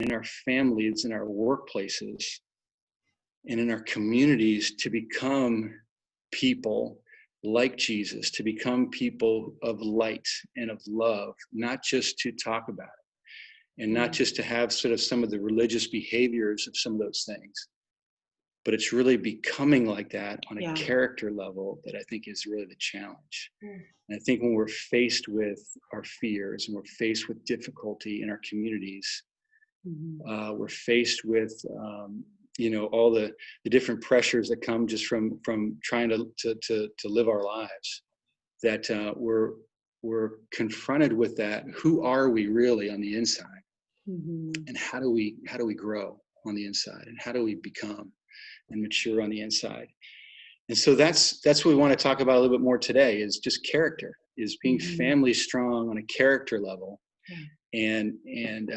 in our families, in our workplaces, and in our communities to become people like Jesus, to become people of light and of love, not just to talk about it and not just to have sort of some of the religious behaviors of some of those things, but it's really becoming like that on a character level that I think is really the challenge. And I think when we're faced with our fears and we're faced with difficulty in our communities, we're faced with all the different pressures that come just from trying to live our lives, that we're confronted with that. Who are we really on the inside? And how do we grow on the inside? And how do we become and mature on the inside? And so that's what we want to talk about a little bit more today, is just character, is being family strong on a character level, and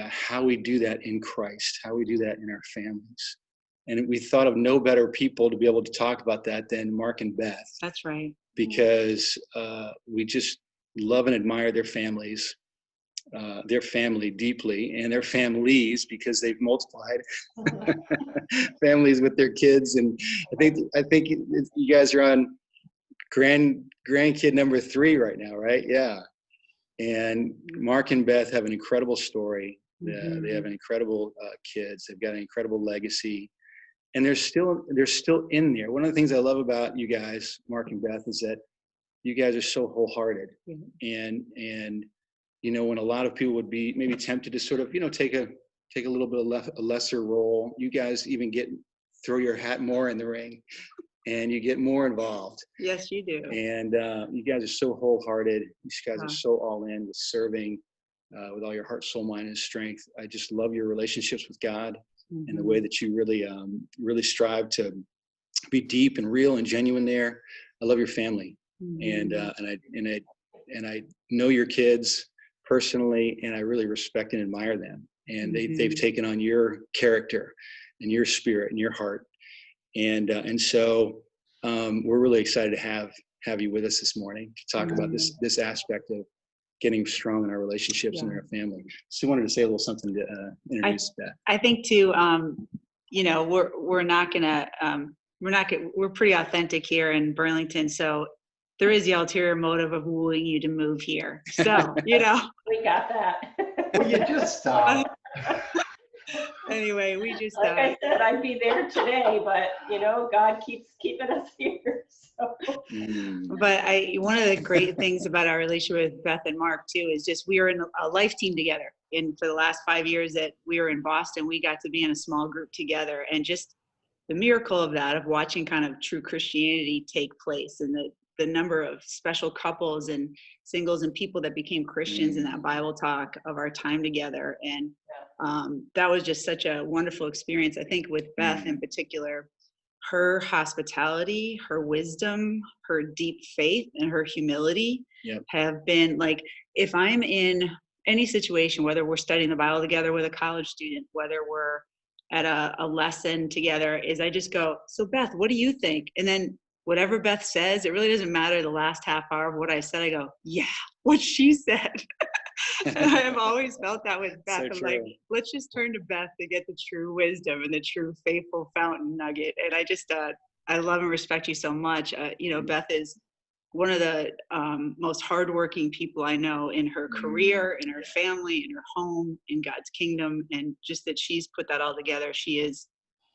how we do that in Christ, how we do that in our families. And we thought of no better people to be able to talk about that than Mark and Beth. That's right. Because we just love and admire their families, their family deeply, and their families, because they've multiplied families with their kids. And I think you guys are on grandkid number 3 right now, right? Yeah. And Mark and Beth have an incredible story. They have an incredible kids. They've got an incredible legacy, and they're still in there. One of the things I love about you guys, Mark and Beth, is that you guys are so wholehearted. And when a lot of people would be maybe tempted to sort of take a little bit of a lesser role, you guys even throw your hat more in the ring, and you get more involved. Yes, you do. And you guys are so wholehearted. You guys are so all in with serving with all your heart, soul, mind, and strength. I just love your relationships with God and the way that you really strive to be deep and real and genuine there. I love your family, and I know your kids personally, and I really respect and admire them. And they've taken on your character and your spirit and your heart. And so we're really excited to have you with us this morning to talk about this aspect of getting strong in our relationships and in our family. So I wanted to say a little something to introduce that. I think too, we're pretty authentic here in Burlington. So there is the ulterior motive of wooing you to move here. So, We got that. Well, you just stop. Anyway, we just like I said, I'd be there today, but God keeps keeping us here. So. But one of the great things about our relationship with Beth and Mark too is just we were in a life team together. And for the last 5 years that we were in Boston, we got to be in a small group together, and just the miracle of that, of watching kind of true Christianity take place, and the number of special couples and singles and people that became Christians in that Bible talk of our time together. And that was just such a wonderful experience. I think with Beth in particular, her hospitality, her wisdom, her deep faith, and her humility have been like, if I'm in any situation, whether we're studying the Bible together with a college student, whether we're at a lesson together, is I just go, so Beth, what do you think? And then whatever Beth says, it really doesn't matter the last half hour of what I said. I go, yeah, what she said. And I've always felt that with Beth. I'm like, let's just turn to Beth to get the true wisdom and the true faithful fountain nugget. And I just, I love and respect you so much. Beth is one of the most hardworking people I know in her career, in her family, in her home, in God's kingdom. And just that she's put that all together. She is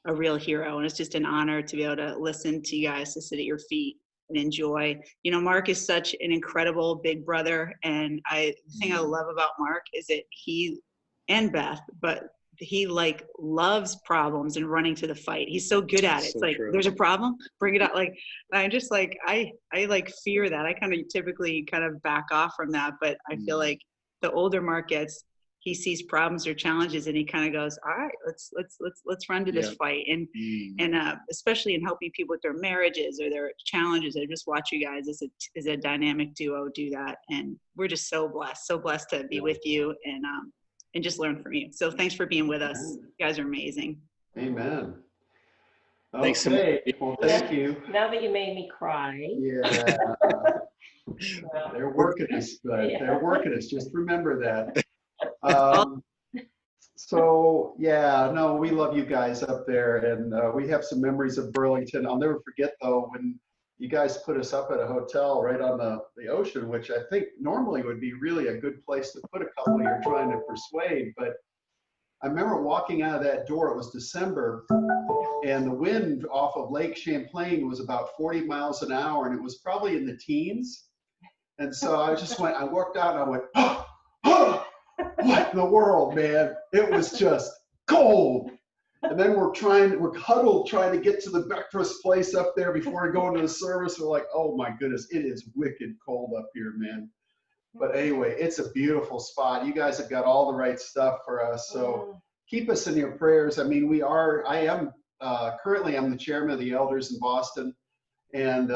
a real hero. And it's just an honor to be able to listen to you guys, to sit at your feet and enjoy. Mark is such an incredible big brother. And the thing I love about Mark is that he and Beth, but he loves problems and running to the fight. He's so good at it. It's like, there's a problem, bring it out. I'm just I fear that. I kind of typically kind of back off from that, but I feel like the older Mark gets, he sees problems or challenges and he kind of goes, all right, let's run to this fight. And especially in helping people with their marriages or their challenges, I just watch you guys as a dynamic duo do that. And we're just so blessed to be with you and just learn from you. So thanks for being with us. You guys are amazing. Amen. Thanks so much. Well, thank you. Now that you made me cry. Yeah. They're working us, but they're working us. Just remember that. So yeah, no, we love you guys up there, and we have some memories of Burlington. I'll never forget though when you guys put us up at a hotel right on the ocean, which I think normally would be really a good place to put a couple you're trying to persuade. But I remember walking out of that door. It was December, and the wind off of Lake Champlain was about 40 miles an hour, and it was probably in the teens. And so I walked out and I went, oh, oh, what in the world, man? It was just cold. And then we're huddled trying to get to the breakfast place up there before we go into the service. We're like, oh my goodness, it is wicked cold up here, man. But anyway, it's a beautiful spot. You guys have got all the right stuff for us. So keep us in your prayers. I mean, currently I'm the chairman of the elders in Boston. And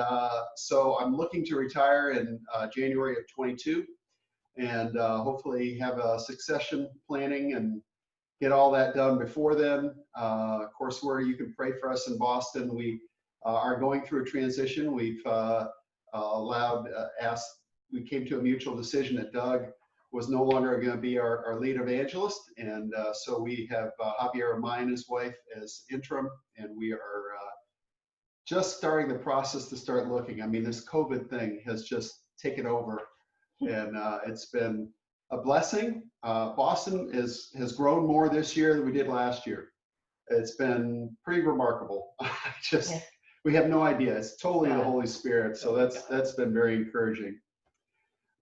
so I'm looking to retire in January of 22 and hopefully have a succession planning and get all that done before then. Of course, you can pray for us in Boston. We are going through a transition. We've we came to a mutual decision that Doug was no longer going to be our lead evangelist. And so we have Javier Amaya and his wife as interim, and we are just starting the process to start looking. I mean, this COVID thing has just taken over, and it's been a blessing. Boston has grown more this year than we did last year. It's been pretty remarkable. We have no idea. It's totally the Holy Spirit. So that's been very encouraging.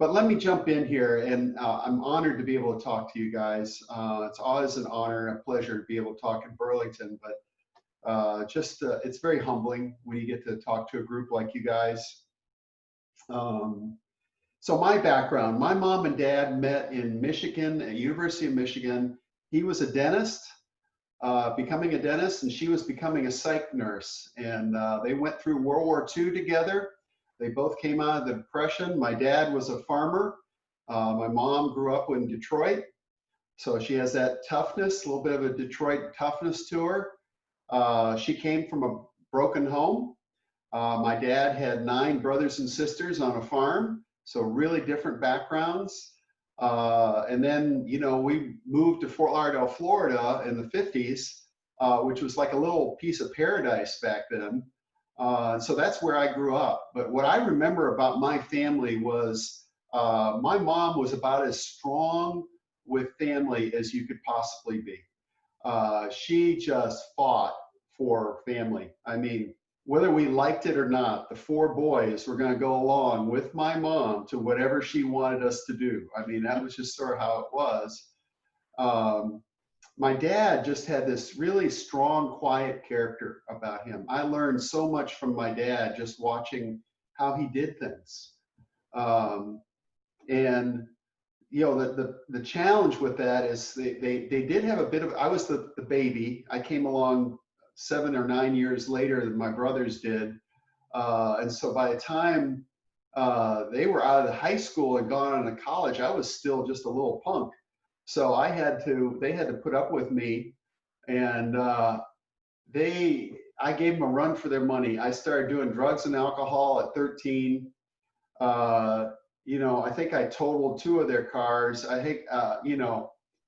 But let me jump in here, and I'm honored to be able to talk to you guys. It's always an honor and a pleasure to be able to talk in Burlington, but it's very humbling when you get to talk to a group like you guys. So my background, my mom and dad met in Michigan, at University of Michigan. He was a dentist, becoming a dentist, and she was becoming a psych nurse. And they went through World War II together. They both came out of the Depression. My dad was a farmer. My mom grew up in Detroit. So she has that toughness, a little bit of a Detroit toughness to her. She came from a broken home. My dad had 9 brothers and sisters on a farm, so really different backgrounds. And then, we moved to Fort Lauderdale, Florida in the 50s, which was like a little piece of paradise back then. So that's where I grew up. But what I remember about my family was my mom was about as strong with family as you could possibly be. She just fought for family. I mean, whether we liked it or not, the 4 boys were going to go along with my mom to whatever she wanted us to do. I mean, that was just sort of how it was. My dad just had this really strong, quiet character about him. I learned so much from my dad just watching how he did things. And the challenge with that is they did have a bit of, I was the baby. I came along 7 or 9 years later than my brothers did. And so by the time they were out of the high school and gone on to college, I was still just a little punk. So they had to put up with me, and I gave them a run for their money. I started doing drugs and alcohol at 13. I think I totaled 2 of their cars. I think,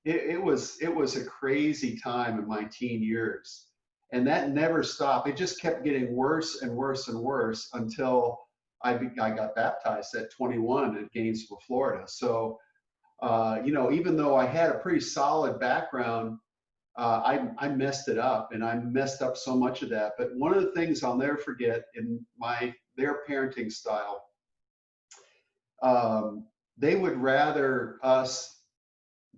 it was a crazy time in my teen years, and that never stopped. It just kept getting worse and worse and worse until I got baptized at 21 in Gainesville, Florida. So, even though I had a pretty solid background, I messed it up, and I messed up so much of that. But one of the things I'll never forget in their parenting style, they would rather us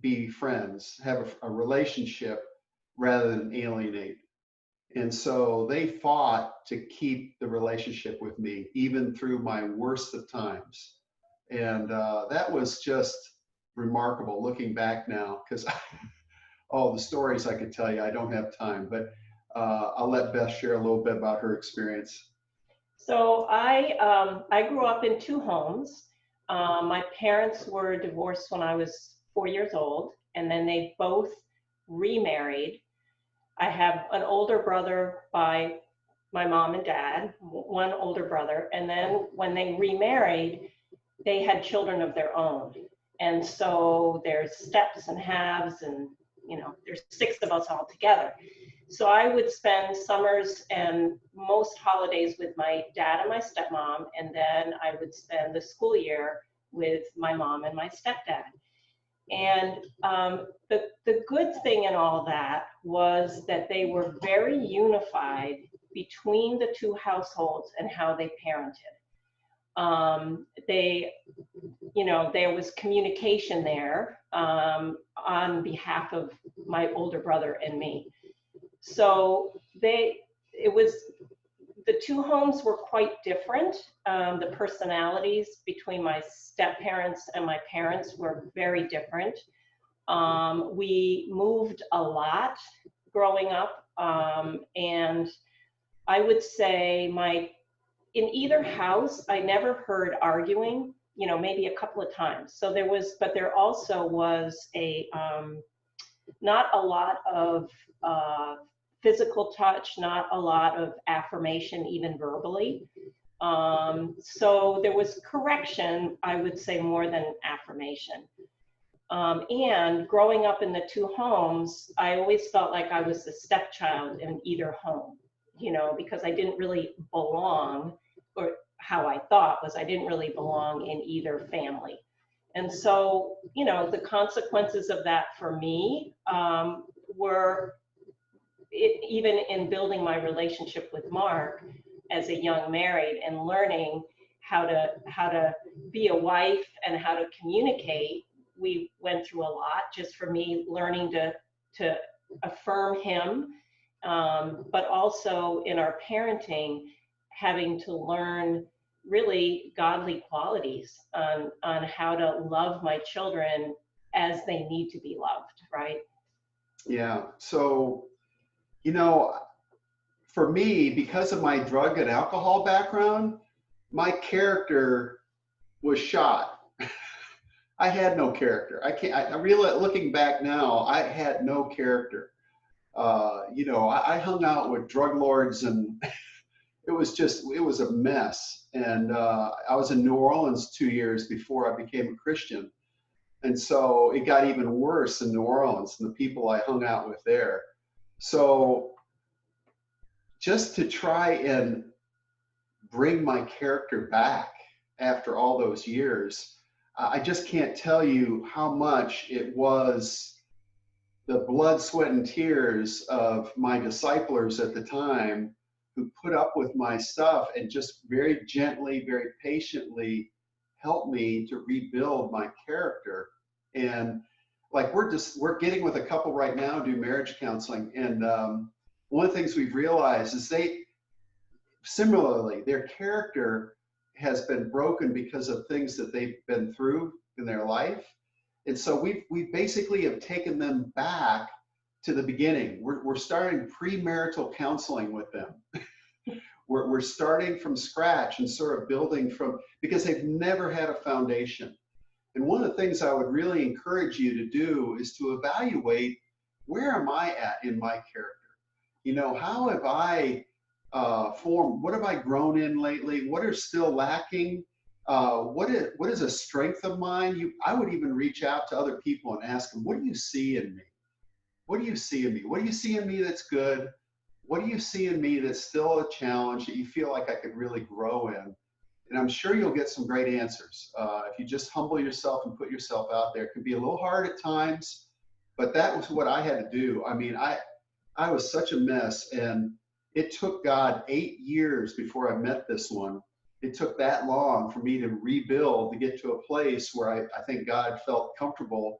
be friends, have a relationship, rather than alienate. And so they fought to keep the relationship with me, even through my worst of times. And that was just remarkable looking back now, because the stories I could tell you, I don't have time, but I'll let Beth share a little bit about her experience. So I grew up in 2 homes. My parents were divorced when I was 4 years old, and then they both remarried. I have an older brother by my mom and dad, 1 older brother, and then when they remarried, they had children of their own. And so there's steps and halves and there's 6 of us all together. So I would spend summers and most holidays with my dad and my stepmom, and then I would spend the school year with my mom and my stepdad. And the good thing in all that was that they were very unified between the 2 households and how they parented. There was communication there on behalf of my older brother and me. So the 2 homes were quite different. The personalities between my step-parents and my parents were very different. We moved a lot growing up, and I would say in either house, I never heard arguing, maybe a couple of times. So there also was not a lot of physical touch, not a lot of affirmation, even verbally. So there was correction, I would say, more than affirmation. And growing up in the 2 homes, I always felt like I was the stepchild in either home, because I didn't really belong, or how I thought was I didn't really belong in either family. And so, the consequences of that for me were, even in building my relationship with Mark as a young married and learning how to be a wife and how to communicate, we went through a lot just for me learning to affirm him, but also in our parenting, having to learn really godly qualities on how to love my children as they need to be loved, right? Yeah. So, for me, because of my drug and alcohol background, my character was shot. I had no character. I really, looking back now, I had no character. I hung out with drug lords, and it was a mess. And I was in New Orleans 2 years before I became a Christian. And so it got even worse in New Orleans and the people I hung out with there. So just to try and bring my character back after all those years, I just can't tell you how much it was the blood, sweat, and tears of my disciplers at the time who put up with my stuff and just very gently, very patiently helped me to rebuild my character. And like we're getting with a couple right now, do marriage counseling. And one of the things we've realized is similarly, their character has been broken because of things that they've been through in their life. And so we basically have taken them back to the beginning. We're starting premarital counseling with them. We're starting from scratch and sort of building because they've never had a foundation. And one of the things I would really encourage you to do is to evaluate, where am I at in my character? How have I formed? What have I grown in lately? What are still lacking? What is a strength of mine? I would even reach out to other people and ask them, what do you see in me? What do you see in me? What do you see in me that's good? What do you see in me that's still a challenge that you feel like I could really grow in? And I'm sure you'll get some great answers. If you just humble yourself and put yourself out there. It can be a little hard at times, but that was what I had to do. I mean, I was such a mess, and it took God 8 years before I met this one. It took that long for me to rebuild, to get to a place where I think God felt comfortable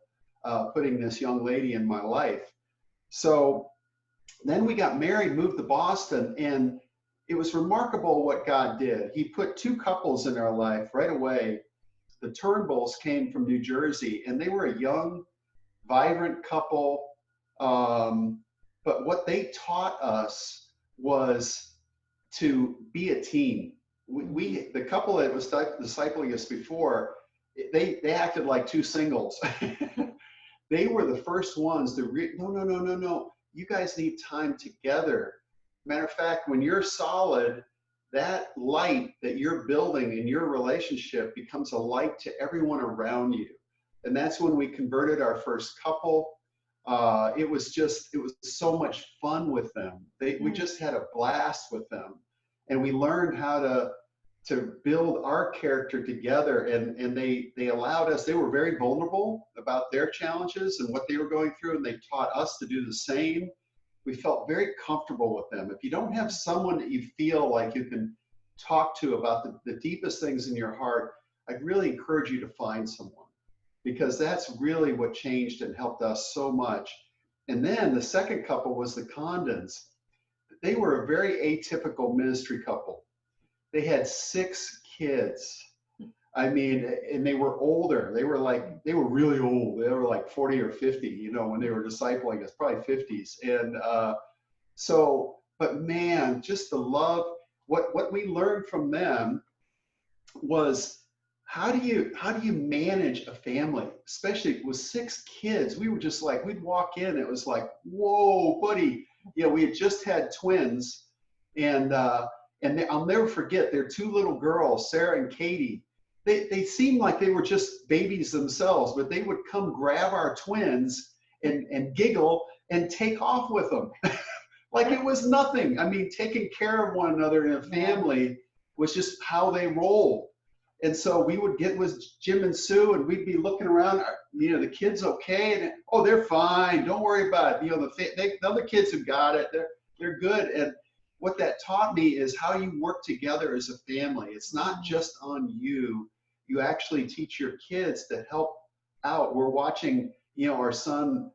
putting this young lady in my life. So then we got married, moved to Boston, and it was remarkable what God did. He put 2 couples in our life right away. The Turnbulls came from New Jersey, and they were a young, vibrant couple. But what they taught us was to be a team. The couple that was discipling us before, they acted like 2 singles. They were the first ones to no. You guys need time together. Matter of fact, when you're solid, that light that you're building in your relationship becomes a light to everyone around you. And that's when we converted our first couple. It was so much fun with them. We just had a blast with them, and we learned how to build our character together. And they allowed us. They were very vulnerable about their challenges and what they were going through, and they taught us to do the same. We felt very comfortable with them. If you don't have someone that you feel like you can talk to about the deepest things in your heart, I'd really encourage you to find someone, because that's really what changed and helped us so much. And then the second couple was the Condons. They were a very atypical ministry couple. They had 6 kids. I mean, and they were older. They were really old. They were like 40 or 50, you know, when they were discipling us, probably 50s. And but man, just the love, what we learned from them was how do you manage a family, especially with 6 kids? We were just like, we'd walk in, it was like, whoa, buddy. You know, we had just had twins, and I'll never forget, their 2 little girls, Sarah and Katie. They seemed like they were just babies themselves, but they would come grab our twins and giggle and take off with them. Like it was nothing. I mean, taking care of one another in a family was just how they rolled. And so we would get with Jim and Sue, and we'd be looking around, you know, the kids okay? And, oh, they're fine. Don't worry about it. You know, the other kids have got it. They're good. And what that taught me is how you work together as a family. It's not just on you. You actually teach your kids to help out. We're watching, you know, our son,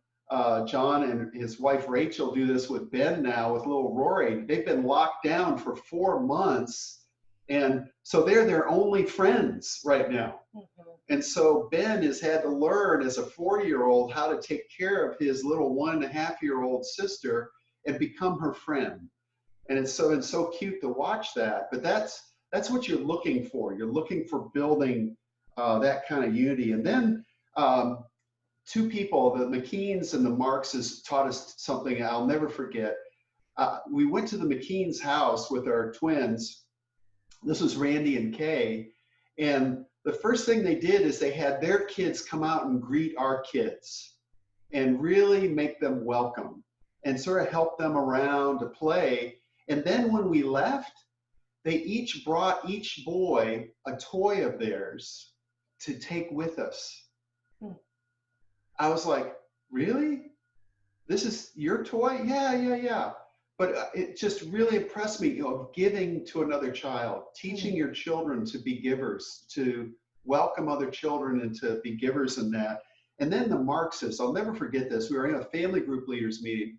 John, and his wife, Rachel, do this with Ben now, with little Rory. They've been locked down for 4 months. And so they're their only friends right now. Mm-hmm. And so Ben has had to learn as a 40-year-old how to take care of his little 1.5-year-old sister and become her friend. And it's so cute to watch that. But that's what you're looking for. You're looking for building that kind of unity. And then 2 people, the McKeans and the Markses, taught us something I'll never forget. We went to the McKeans' house with our twins. This was Randy and Kay. And the first thing they did is they had their kids come out and greet our kids and really make them welcome and sort of help them around to play. And then when we left, they each brought each boy a toy of theirs to take with us. I was like, really? This is your toy? Yeah. But it just really impressed me, you know, giving to another child, teaching your children to be givers, to welcome other children and to be givers in that. And then the Marxists, I'll never forget this. We were in a family group leaders meeting,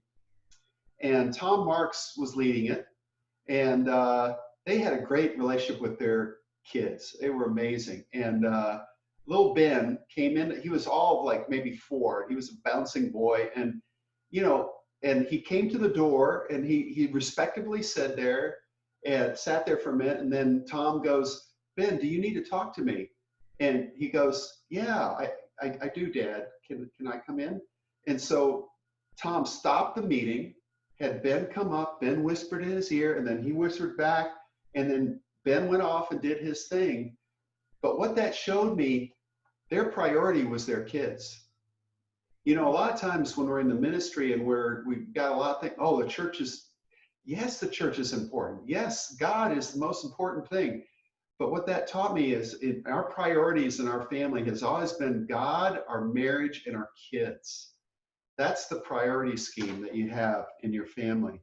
and Tom Marks was leading it. And they had a great relationship with their kids. They were amazing. And little Ben came in. He was all of like maybe 4. He was a bouncing boy. And, you know, and he came to the door, and he respectably sat there for a minute. And then Tom goes, Ben, do you need to talk to me? And he goes, yeah, I do, Dad. Can I come in? And so Tom stopped the meeting, had Ben come up. Ben whispered in his ear, and then he whispered back. And then Ben went off and did his thing. But what that showed me, their priority was their kids. You know, a lot of times when we're in the ministry and we've got a lot of things, oh, the church is important. Yes, God is the most important thing. But what that taught me is our priorities in our family has always been God, our marriage, and our kids. That's the priority scheme that you have in your family.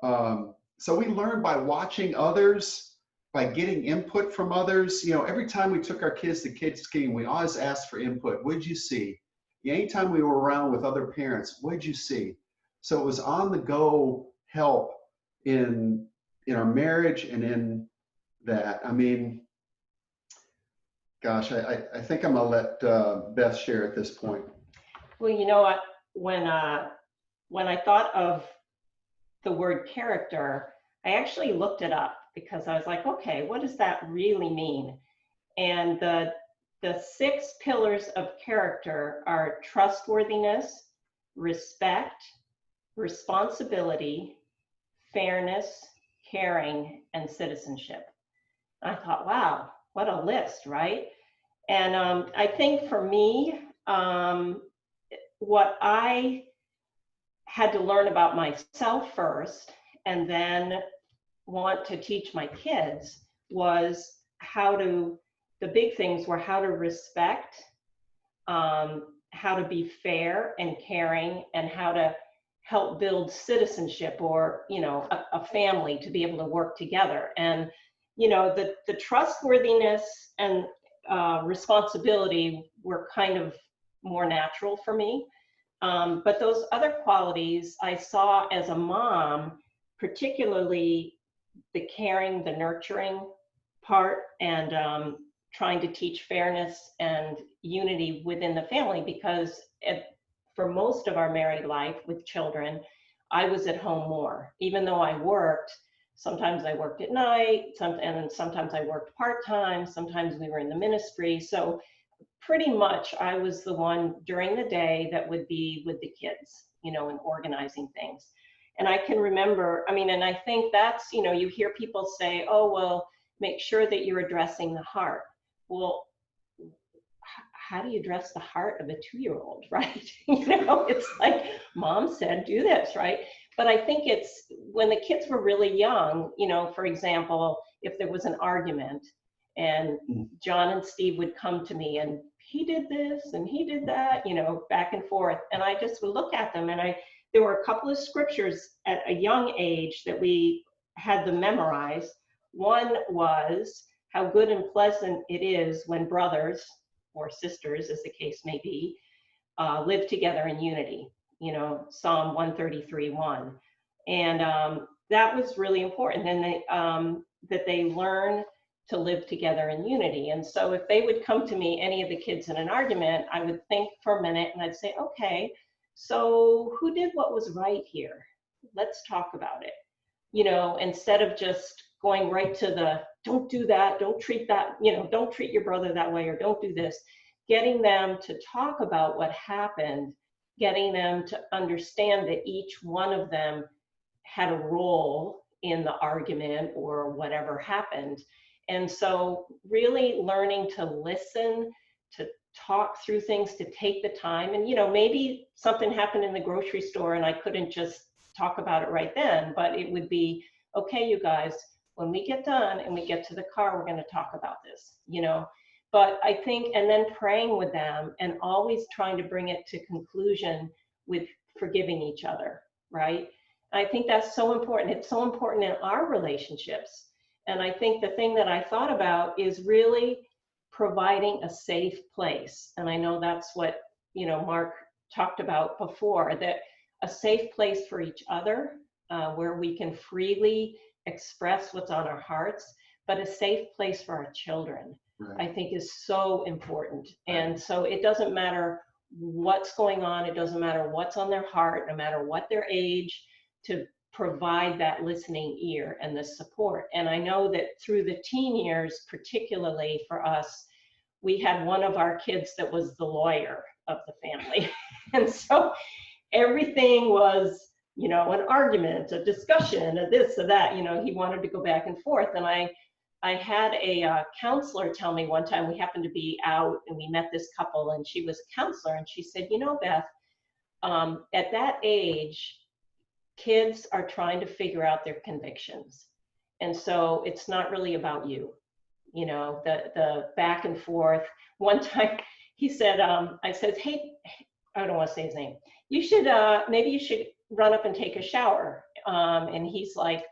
So we learned by watching others, by getting input from others. You know, every time we took our kids to kids' game, we always asked for input. What did you see? Anytime we were around with other parents, what did you see? So it was on the go help in our marriage and in that. I mean, gosh, I think I'm gonna let Beth share at this point. Well, you know what, when I thought of the word character, I actually looked it up because I was like, okay, what does that really mean? And the 6 pillars of character are trustworthiness, respect, responsibility, fairness, caring, and citizenship. I thought, wow, what a list, right? And I think for me, what I had to learn about myself first and then want to teach my kids was the big things were how to respect, how to be fair and caring, and how to help build citizenship, or, a family to be able to work together. And, the trustworthiness and responsibility were kind of more natural for me. But those other qualities I saw as a mom, particularly the caring, the nurturing part, and trying to teach fairness and unity within the family, because for most of our married life with children, I was at home more. Even though I worked, sometimes I worked at night, and sometimes I worked part-time, sometimes we were in the ministry. So pretty much I was the one during the day that would be with the kids, and organizing things. And I can remember, and I think that's, you hear people say, oh, well, make sure that you're addressing the heart. Well, how do you address the heart of a 2-year-old, right? It's like, mom said, do this, right? But I think it's when the kids were really young, for example, if there was an argument and John and Steve would come to me and he did this and he did that, back and forth. And I just would look at them, and there were a couple of scriptures at a young age that we had them memorize. One was, how good and pleasant it is when brothers or sisters, as the case may be, live together in unity, Psalm 133:1. And that was really important. And that they learn to live together in unity. And so if they would come to me, any of the kids in an argument, I would think for a minute and I'd say, okay, so who did what was right here? Let's talk about it. Instead of just going right to the, don't do that, don't treat that, don't treat your brother that way, or don't do this, getting them to talk about what happened, getting them to understand that each one of them had a role in the argument or whatever happened. And so really learning to listen, to talk through things, to take the time. And, maybe something happened in the grocery store and I couldn't just talk about it right then, but it would be, okay, you guys, when we get done and we get to the car, we're going to talk about this, But I think, and then praying with them and always trying to bring it to conclusion with forgiving each other, right? I think that's so important. It's so important in our relationships. And I think the thing that I thought about is really providing a safe place. And I know that's what, Mark talked about before, that a safe place for each other, where we can freely express what's on our hearts, but a safe place for our children, right, I think is so important. And so it doesn't matter what's going on, it doesn't matter what's on their heart, no matter what their age, to provide that listening ear and the support. And I know that through the teen years, particularly for us, we had one of our kids that was the lawyer of the family. And so everything was, an argument, a discussion, a this, or that, he wanted to go back and forth. And I had a counselor tell me one time, we happened to be out and we met this couple and she was a counselor, and she said, Beth, at that age, kids are trying to figure out their convictions. And so it's not really about you, the back and forth. One time he said, I said, hey, I don't want to say his name. Maybe you should run up and take a shower. And he's like,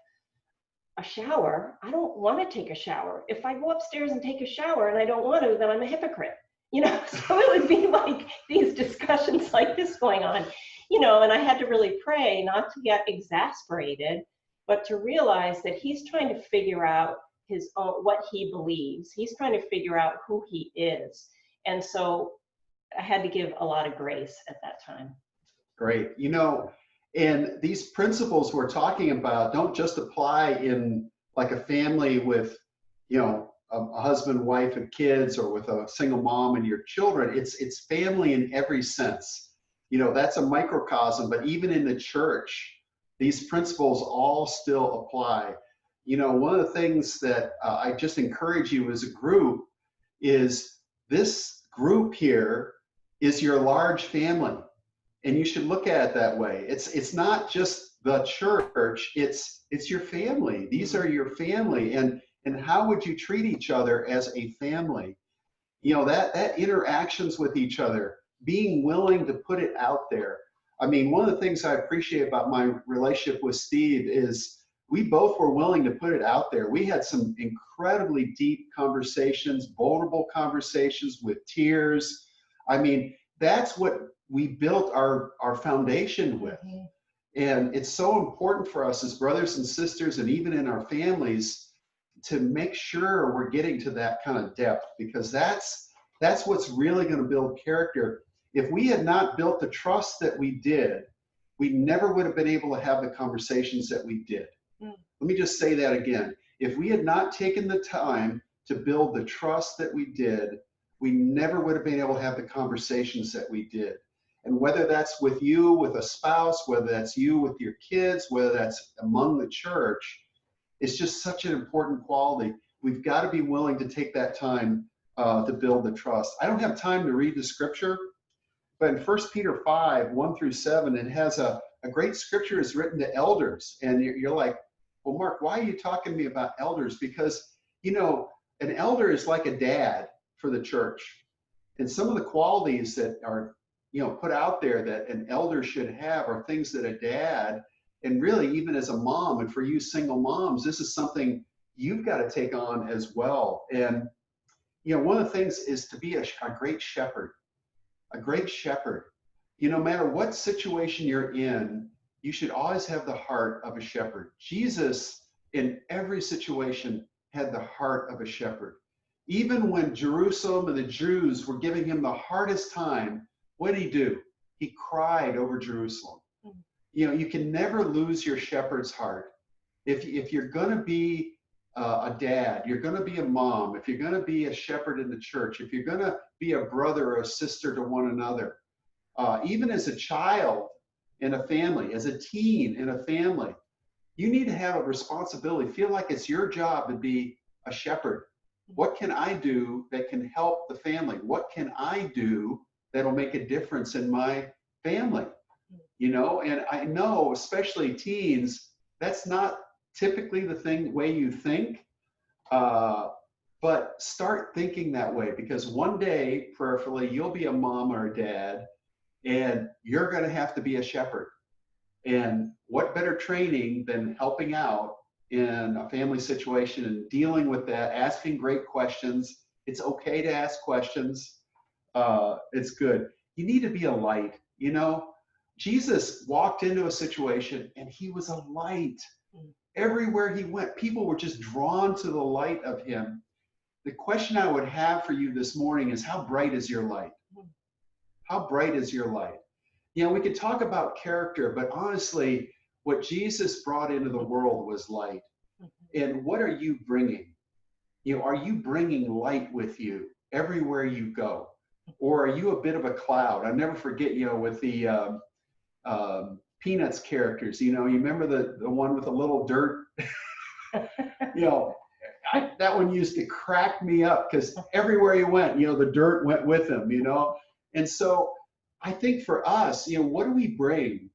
a shower? I don't want to take a shower. If I go upstairs and take a shower and I don't want to, then I'm a hypocrite. So it would be like these discussions like this going on. And I had to really pray not to get exasperated, but to realize that he's trying to figure out his own, what he believes. He's trying to figure out who he is. And so I had to give a lot of grace at that time. Great. And these principles we're talking about don't just apply in like a family with, a husband, wife, and kids, or with a single mom and your children. It's family in every sense. That's a microcosm, but even in the church, these principles all still apply. One of the things that I just encourage you as a group is this group here is your large family. And you should look at it that way. It's not just the church, it's your family. These are your family. And how would you treat each other as a family? You know, that interactions with each other, being willing to put it out there. I mean, one of the things I appreciate about my relationship with Steve is we both were willing to put it out there. We had some incredibly deep conversations, vulnerable conversations with tears. I mean, that's what we built our foundation with. And it's so important for us as brothers and sisters, and even in our families, to make sure we're getting to that kind of depth, because that's what's really going to build character. If we had not built the trust that we did, we never would have been able to have the conversations that we did. Let me just say that again. If we had not taken the time to build the trust that we did, we never would have been able to have the conversations that we did. And whether that's with you, with a spouse, whether that's you with your kids, whether that's among the church, it's just such an important quality. We've got to be willing to take that time to build the trust. I don't have time to read the scripture, but in 1 Peter 5, 1 through 7, it has a great scripture is written to elders. And you're like, well, Mark, why are you talking to me about elders? Because, you know, an elder is like a dad for the church. And some of the qualities that are, you know, put out there that an elder should have are things that a dad, and really even as a mom, and for you single moms, this is something you've got to take on as well. And, you know, one of the things is to be a great shepherd, a great shepherd. You know, no matter what situation you're in, you should always have the heart of a shepherd. Jesus, in every situation, had the heart of a shepherd. Even when Jerusalem and the Jews were giving him the hardest time, what did he do? He cried over Jerusalem. You know, you can never lose your shepherd's heart. If you're going to be a dad, you're going to be a mom, if you're going to be a shepherd in the church, if you're going to be a brother or a sister to one another, even as a child in a family, as a teen in a family, you need to have a responsibility. Feel like it's your job to be a shepherd. What can I do that can help the family? What can I do that'll make a difference in my family? You know, and I know, especially teens, that's not typically the way you think, but start thinking that way, because one day, prayerfully, you'll be a mom or a dad, and you're going to have to be a shepherd. And what better training than helping out in a family situation and dealing with that, asking great questions. It's okay to ask questions. It's good. You need to be a light. You know, Jesus walked into a situation and he was a light. Everywhere he went, people were just drawn to the light of him. The question I would have for you this morning is, how bright is your light? How bright is your light? You know, we could talk about character, but honestly, what Jesus brought into the world was light. And what are you bringing? You know, are you bringing light with you everywhere you go? Or are you a bit of a cloud? I never forget, you know, with the Peanuts characters, you know, you remember the one with a little dirt? You know, that one used to crack me up, because everywhere he went, you know, the dirt went with him, you know? And so I think for us, you know, what do we bring?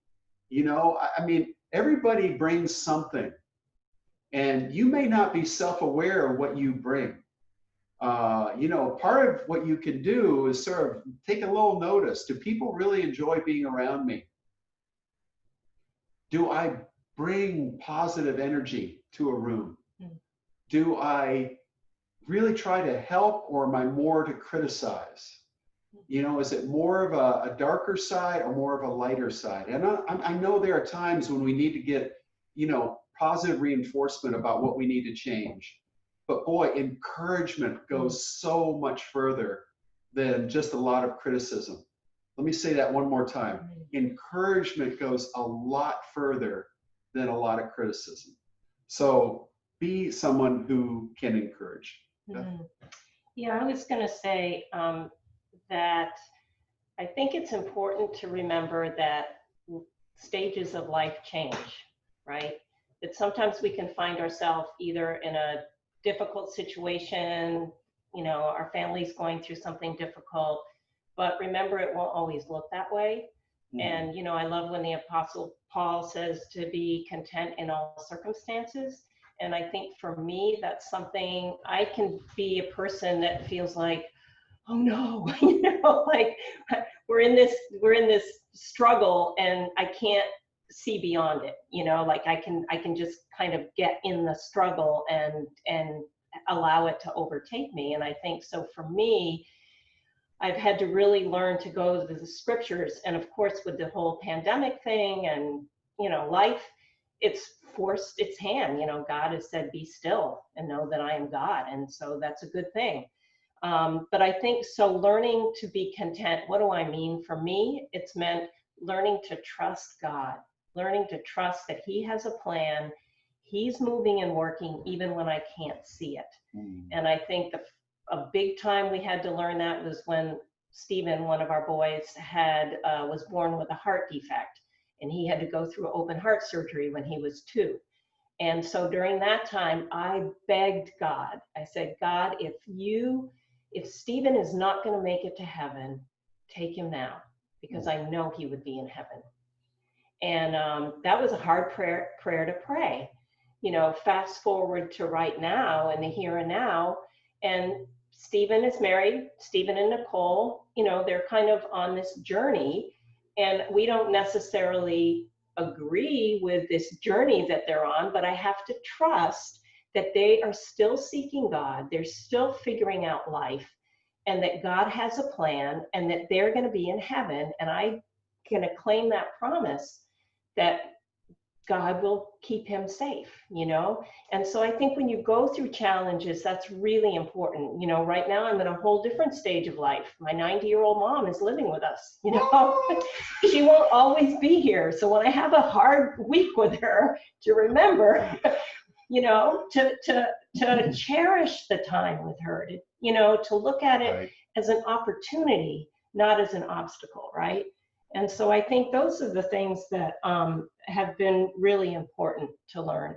You know, I mean, everybody brings something, and you may not be self-aware of what you bring. You know, part of what you can do is sort of take a little notice. Do people really enjoy being around me? Do I bring positive energy to a room? Do I really try to help, or am I more to criticize? You know, is it more of a darker side or more of a lighter side? And I know there are times when we need to get, you know, positive reinforcement about what we need to change. But boy, encouragement goes so much further than just a lot of criticism. Let me say that one more time. Encouragement goes a lot further than a lot of criticism. So be someone who can encourage. Yeah, I was going to say that I think it's important to remember that stages of life change, right? That sometimes we can find ourselves either in a difficult situation, you know, our family's going through something difficult, but remember, it won't always look that way. And, you know, I love when the Apostle Paul says to be content in all circumstances. And I think for me, that's something, I can be a person that feels like, oh no, you know, like we're in this struggle and I can't see beyond it, you know, like I can just kind of get in the struggle and allow it to overtake me. And I think so for me, I've had to really learn to go to the scriptures. And of course, with the whole pandemic thing and, you know, life, it's forced its hand. You know, God has said, be still and know that I am God. And so that's a good thing. But I think so learning to be content, what do I mean? For me, it's meant learning to trust God, learning to trust that he has a plan. He's moving and working even when I can't see it. And I think a big time we had to learn that was when Stephen, one of our boys, was born with a heart defect, and he had to go through open heart surgery when he was 2. And so during that time, I begged God. I said, God, if Stephen is not going to make it to heaven, take him now, because I know he would be in heaven. And that was a hard prayer to pray. You know, fast forward to right now, in the here and now, and Stephen is married. Stephen and Nicole, you know, they're kind of on this journey, and we don't necessarily agree with this journey that they're on, but I have to trust that they are still seeking God. They're still figuring out life, and that God has a plan, and that they're going to be in heaven. And I can claim that promise that God will keep him safe, you know? And so I think when you go through challenges, that's really important. You know, right now I'm in a whole different stage of life. My 90-year-old mom is living with us, you know? She won't always be here. So when I have a hard week with her, to remember, you know, to cherish the time with her, to, you know, to look at it as an opportunity, not as an obstacle, right? And so I think those are the things that have been really important to learn.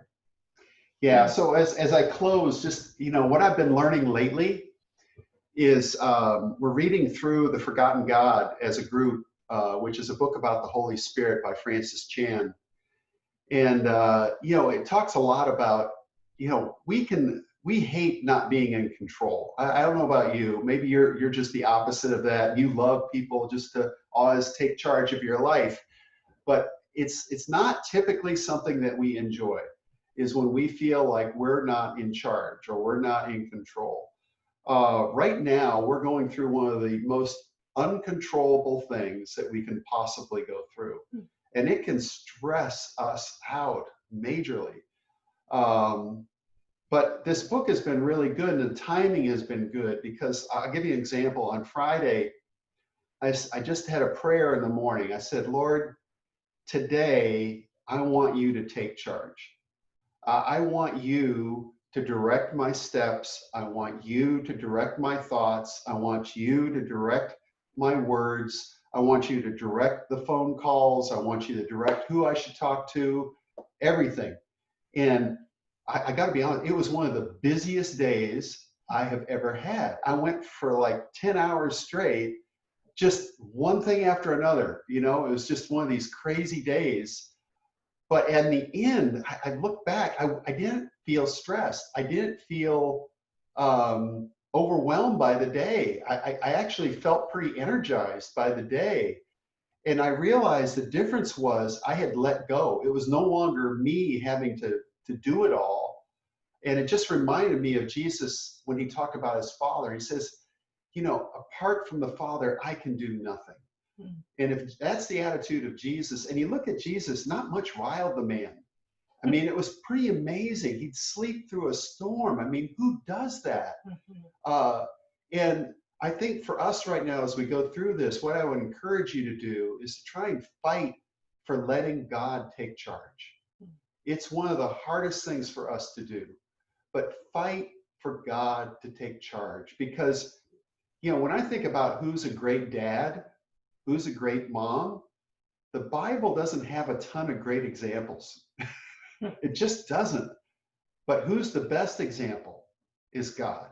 Yeah, so as I close, just, you know, what I've been learning lately is we're reading through The Forgotten God as a group, which is a book about the Holy Spirit by Francis Chan. And, you know, it talks a lot about, you know, we hate not being in control. I don't know about you. Maybe you're just the opposite of that. You love people just to always take charge of your life. But it's not typically something that we enjoy, is when we feel like we're not in charge or we're not in control. Right now, we're going through one of the most uncontrollable things that we can possibly go through. And it can stress us out majorly. But this book has been really good, and the timing has been good, because I'll give you an example. On Friday, I just had a prayer in the morning. I said, Lord, today I want you to take charge. I want you to direct my steps. I want you to direct my thoughts. I want you to direct my words. I want you to direct the phone calls. I want you to direct who I should talk to, everything. And I got to be honest, it was one of the busiest days I have ever had. I went for like 10 hours straight, just one thing after another. You know, it was just one of these crazy days. But in the end, I look back, I didn't feel stressed. I didn't feel overwhelmed by the day. I actually felt pretty energized by the day. And I realized the difference was I had let go. It was no longer me having to do it all. And it just reminded me of Jesus when he talked about his Father. He says, you know, apart from the Father, I can do nothing. And if that's the attitude of Jesus, and you look at Jesus, not much riled the man. I mean, it was pretty amazing. He'd sleep through a storm. I mean, who does that? And I think for us right now, as we go through this, what I would encourage you to do is to try and fight for letting God take charge. It's one of the hardest things for us to do, but fight for God to take charge. Because, you know, when I think about who's a great dad, who's a great mom, the Bible doesn't have a ton of great examples. It just doesn't. But who's the best example is God.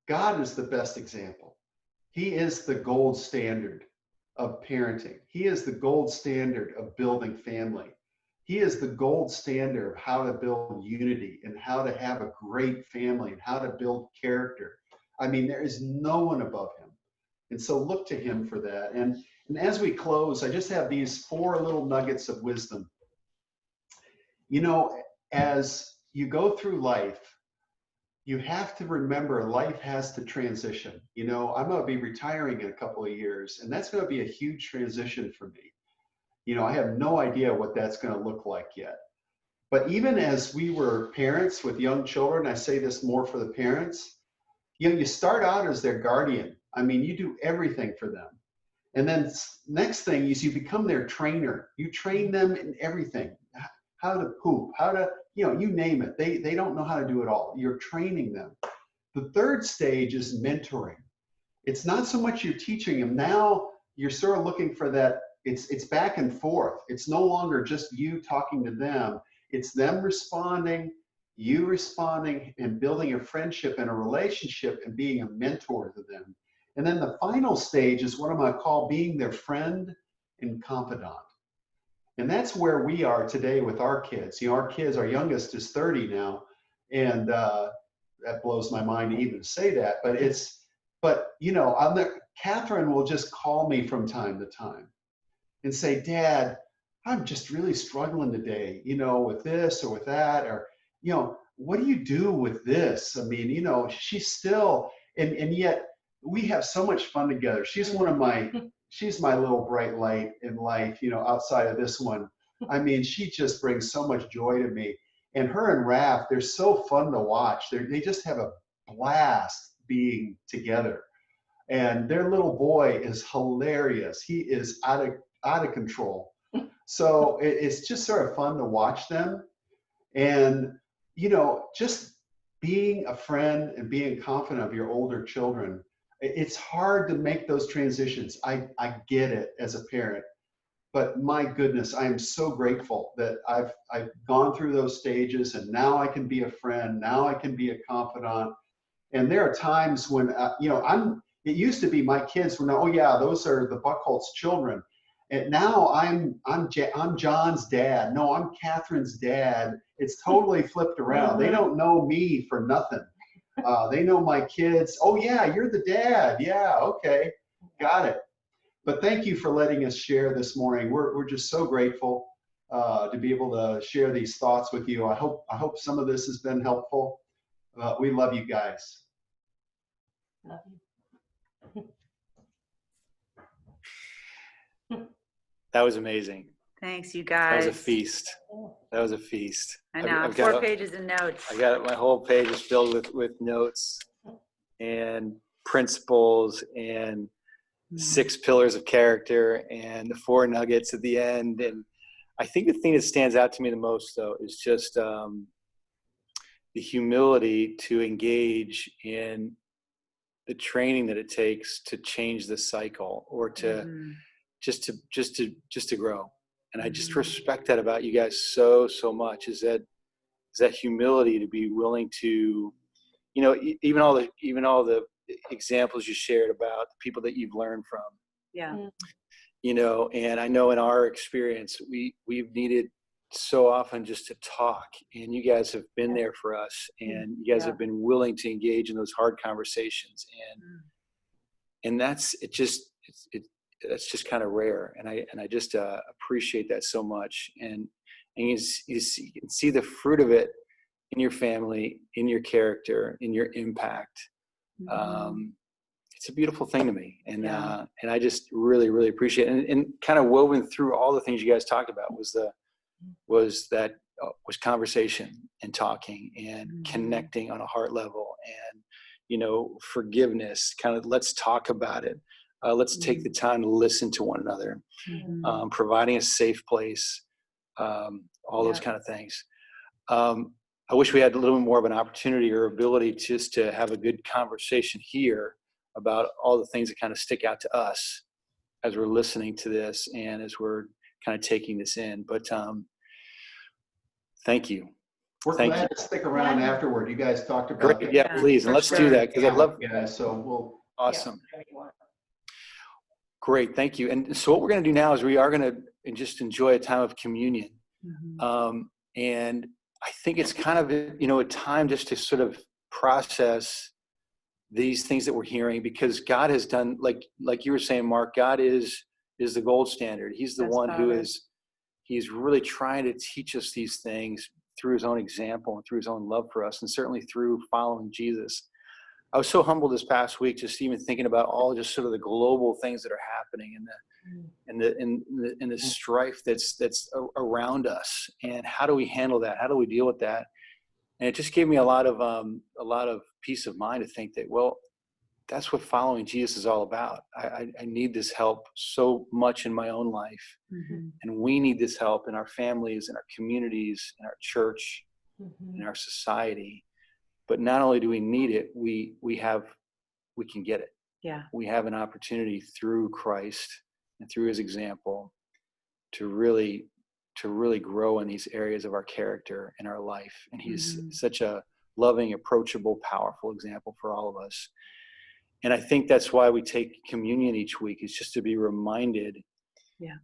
God is the best example. He is the gold standard of parenting. He is the gold standard of building family. He is the gold standard of how to build unity and how to have a great family and how to build character. I mean, there is no one above him. And so look to him for that. And as we close, I just have these 4 little nuggets of wisdom. You know, as you go through life, you have to remember life has to transition. You know, I'm going to be retiring in a couple of years, and that's going to be a huge transition for me. You know, I have no idea what that's going to look like yet. But even as we were parents with young children, I say this more for the parents, you know, you start out as their guardian. I mean, you do everything for them. And then next thing is you become their trainer. You train them in everything. How to poop, how to, you know, you name it. They don't know how to do it all. You're training them. The third stage is mentoring. It's not so much you're teaching them. Now you're sort of looking for that. It's back and forth. It's no longer just you talking to them. It's them responding, you responding, and building a friendship and a relationship and being a mentor to them. And then the final stage is what I'm going to call being their friend and confidant. And that's where we are today with our kids. You know, our kids, our youngest is 30 now. And that blows my mind to even say that. But you know, Catherine will just call me from time to time and say, Dad, I'm just really struggling today, you know, with this or with that, or, you know, what do you do with this? I mean, you know, she's still, and yet we have so much fun together. She's my little bright light in life, you know, outside of this one. I mean, she just brings so much joy to me. And her and Raph, they're so fun to watch. They just have a blast being together. And their little boy is hilarious. He is out of control. So it's just sort of fun to watch them. And, you know, just being a friend and being confident of your older children, it's hard to make those transitions. I get it as a parent, but my goodness, I am so grateful that I've gone through those stages, and now I can be a friend. Now I can be a confidant. And there are times when, you know, it used to be my kids were, oh yeah, those are the Buckholtz children. And now I'm John's dad. No, I'm Catherine's dad. It's totally flipped around. They don't know me for nothing. They know my kids. Oh yeah, you're the dad. Yeah, okay, got it. But thank you for letting us share this morning. We're just so grateful to be able to share these thoughts with you. I hope some of this has been helpful. We love you guys. Love you. That was amazing. Thanks, you That guys. was a feast. That was a feast. I know. I've 4 got pages of notes. I got my whole page is filled with notes and principles and 6 pillars of character and the 4 nuggets at the end. And I think the thing that stands out to me the most, though, is just the humility to engage in the training that it takes to change the cycle, or to just to grow. And I just respect that about you guys so much, is that humility to be willing to, you know, even all the examples you shared about the people that you've learned from. Yeah. You know, and I know in our experience, we've needed so often just to talk, and you guys have been there for us, and you guys have been willing to engage in those hard conversations, and that's just kind of rare, and I just appreciate that so much, and you can see the fruit of it in your family, in your character, in your impact. It's a beautiful thing to me, and I just really appreciate it. And kind of woven through all the things you guys talked about was conversation and talking and connecting on a heart level, and, you know, forgiveness, kind of, let's talk about it. Let's take the time to listen to one another, providing a safe place, all those kind of things. I wish we had a little bit more of an opportunity or ability just to have a good conversation here about all the things that kind of stick out to us as we're listening to this and as we're kind of taking this in. But thank you. We're glad to stick around afterward. You guys talked about Great. Yeah, please. And let's do that, because I'd love. Yeah, so we'll. Awesome. Great, thank you. And so what we're going to do now is we are going to just enjoy a time of communion. And I think it's kind of, a time just to sort of process these things that we're hearing, because God has done, like you were saying, Mark, God is the gold standard. He's the one who he's really trying to teach us these things through his own example and through his own love for us, and certainly through following Jesus. I was so humbled this past week, just even thinking about all just sort of the global things that are happening and the strife that's around us, and how do we handle that? How do we deal with that? And it just gave me a lot of peace of mind to think that, well, that's what following Jesus is all about. I need this help so much in my own life, and we need this help in our families, in our communities, in our church, in our society. But not only do we need it, we can get it. Yeah. We have an opportunity through Christ and through his example to really grow in these areas of our character and our life. And he's such a loving, approachable, powerful example for all of us. And I think that's why we take communion each week, is just to be reminded. Yeah.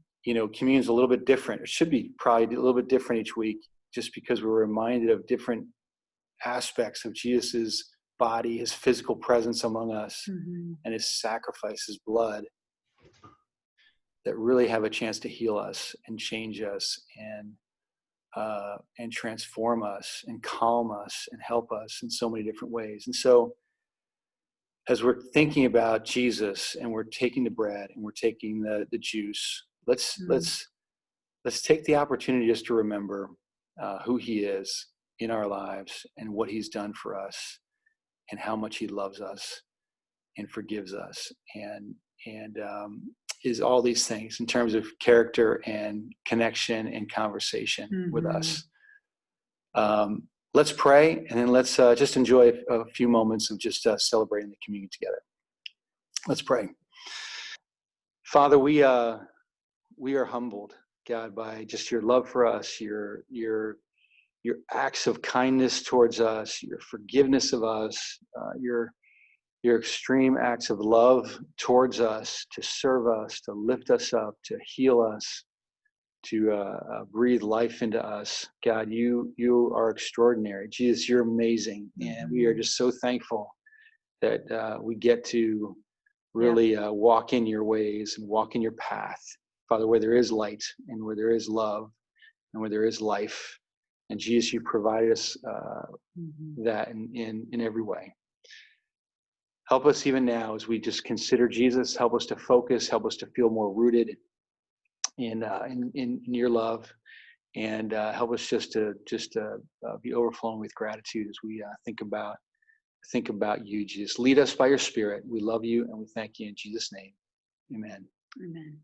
Communion's a little bit different. It should be probably a little bit different each week, just because we're reminded of different aspects of Jesus's body, his physical presence among us, and his sacrifice, his blood, that really have a chance to heal us and change us and transform us and calm us and help us in so many different ways. And so, as we're thinking about Jesus, and we're taking the bread and we're taking the juice, let's take the opportunity just to remember who he is in our lives, and what he's done for us, and how much he loves us and forgives us, and is all these things in terms of character and connection and conversation with us. Let's pray, and then let's just enjoy a few moments of just celebrating the communion together. Let's pray. Father, we are humbled, God, by just your love for us, your acts of kindness towards us, your forgiveness of us, your extreme acts of love towards us, to serve us, to lift us up, to heal us, to breathe life into us. God, you are extraordinary. Jesus, you're amazing. And we are just so thankful that we get to really walk in your ways and walk in your path, Father, where there is light and where there is love and where there is life. And Jesus, you provided us that in every way. Help us even now as we just consider Jesus. Help us to focus. Help us to feel more rooted in your love, and help us just to be overflowing with gratitude as we think about you, Jesus. Lead us by your Spirit. We love you and we thank you in Jesus' name. Amen. Amen.